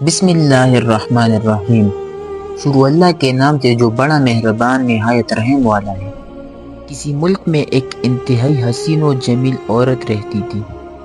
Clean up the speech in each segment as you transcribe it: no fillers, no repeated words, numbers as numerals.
بسم اللہ الرحمن الرحیم۔ شروع اللہ کے نام سے جو بڑا مہربان نہایت رحم والا ہے۔ کسی ملک میں ایک انتہائی حسین و جمیل عورت رہتی تھی۔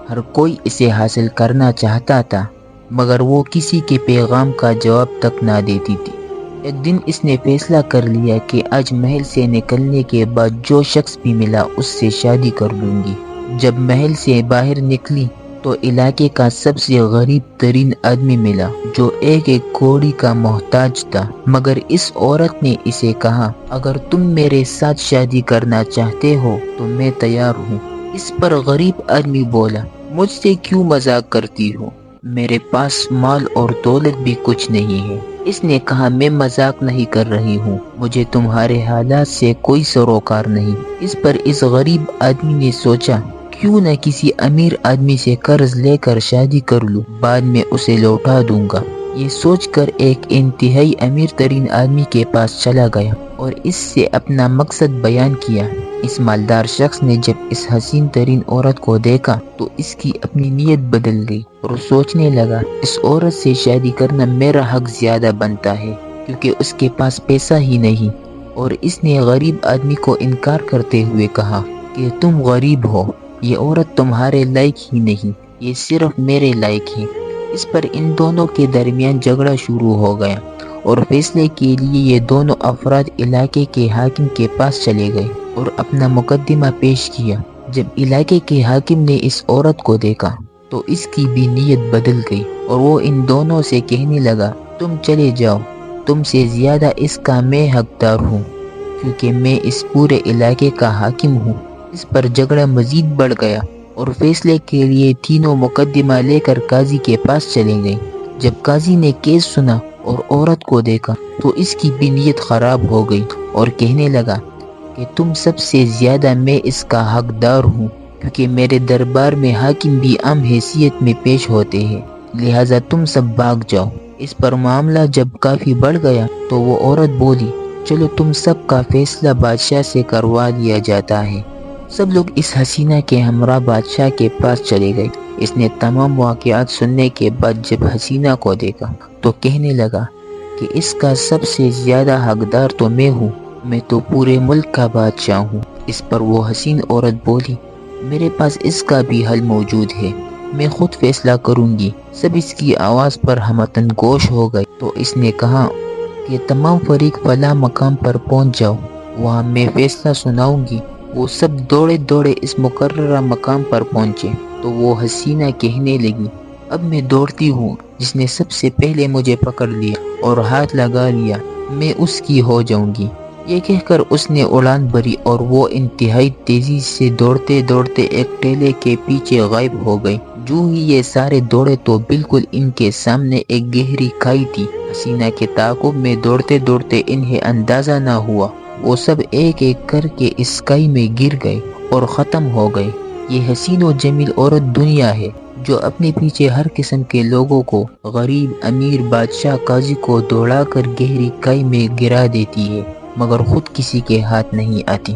ہر کوئی اسے حاصل کرنا چاہتا تھا، مگر وہ کسی کے پیغام کا جواب تک نہ دیتی تھی۔ ایک دن اس نے فیصلہ کر لیا کہ آج محل سے نکلنے کے بعد جو شخص بھی ملا اس سے شادی کر لوں گی۔ جب محل سے باہر نکلی تو علاقے کا سب سے غریب ترین آدمی ملا، جو ایک کوڑی کا محتاج تھا۔ مگر اس عورت نے اسے کہا، اگر تم میرے ساتھ شادی کرنا چاہتے ہو تو میں تیار ہوں۔ اس پر غریب آدمی بولا، مجھ سے کیوں مذاق کرتی ہو؟ میرے پاس مال اور دولت بھی کچھ نہیں ہے۔ اس نے کہا، میں مذاق نہیں کر رہی ہوں، مجھے تمہارے حالات سے کوئی سروکار نہیں۔ اس پر اس غریب آدمی نے سوچا، کیوں نہ کسی امیر آدمی سے قرض لے کر شادی کر لوں، بعد میں اسے لوٹا دوں گا۔ یہ سوچ کر ایک انتہائی امیر ترین آدمی کے پاس چلا گیا اور اس سے اپنا مقصد بیان کیا۔ اس مالدار شخص نے جب اس حسین ترین عورت کو دیکھا تو اس کی اپنی نیت بدل گئی اور سوچنے لگا، اس عورت سے شادی کرنا میرا حق زیادہ بنتا ہے، کیونکہ اس کے پاس پیسہ ہی نہیں۔ اور اس نے غریب آدمی کو انکار کرتے ہوئے کہا کہ تم غریب ہو، یہ عورت تمہارے لائق ہی نہیں، یہ صرف میرے لائق ہے۔ اس پر ان دونوں کے درمیان جھگڑا شروع ہو گیا اور فیصلے کے لیے یہ دونوں افراد علاقے کے حاکم کے پاس چلے گئے اور اپنا مقدمہ پیش کیا۔ جب علاقے کے حاکم نے اس عورت کو دیکھا تو اس کی بھی نیت بدل گئی اور وہ ان دونوں سے کہنے لگا، تم چلے جاؤ، تم سے زیادہ اس کا میں حقدار ہوں، کیونکہ میں اس پورے علاقے کا حاکم ہوں۔ اس پر جھگڑا مزید بڑھ گیا اور فیصلے کے لیے تینوں مقدمہ لے کر قاضی کے پاس چلے گئے۔ جب قاضی نے کیس سنا اور عورت کو دیکھا تو اس کی بھی نیت خراب ہو گئی اور کہنے لگا کہ تم سب سے زیادہ میں اس کا حقدار ہوں، کیونکہ میرے دربار میں حاکم بھی عام حیثیت میں پیش ہوتے ہیں، لہٰذا تم سب بھاگ جاؤ۔ اس پر معاملہ جب کافی بڑھ گیا تو وہ عورت بولی، چلو تم سب کا فیصلہ بادشاہ سے کروا دیا جاتا ہے۔ سب لوگ اس حسینہ کے ہمراہ بادشاہ کے پاس چلے گئے۔ اس نے تمام واقعات سننے کے بعد جب حسینہ کو دیکھا تو کہنے لگا کہ اس کا سب سے زیادہ حقدار تو میں ہوں، میں تو پورے ملک کا بادشاہ ہوں۔ اس پر وہ حسین عورت بولی، میرے پاس اس کا بھی حل موجود ہے، میں خود فیصلہ کروں گی۔ سب اس کی آواز پر ہمتن گوش ہو گئے تو اس نے کہا کہ تمام فریق فلاں مقام پر پہنچ جاؤ، وہاں میں فیصلہ سناؤں گی۔ وہ سب دوڑے دوڑے اس مقررہ مقام پر پہنچے تو وہ حسینہ کہنے لگی، اب میں دوڑتی ہوں، جس نے سب سے پہلے مجھے پکڑ لیا اور ہاتھ لگا لیا، میں اس کی ہو جاؤں گی۔ یہ کہہ کر اس نے اڑان بھری اور وہ انتہائی تیزی سے دوڑتے دوڑتے ایک ٹیلے کے پیچھے غائب ہو گئی۔ جو ہی یہ سارے دوڑے تو بالکل ان کے سامنے ایک گہری کھائی تھی۔ حسینہ کے تعاقب میں دوڑتے دوڑتے انہیں اندازہ نہ ہوا، وہ سب ایک ایک کر کے اس کھائی میں گر گئے اور ختم ہو گئے۔ یہ حسین و جمیل عورت دنیا ہے، جو اپنے پیچھے ہر قسم کے لوگوں کو، غریب، امیر، بادشاہ، قاضی کو دوڑا کر گہری کھائی میں گرا دیتی ہے، مگر خود کسی کے ہاتھ نہیں آتی۔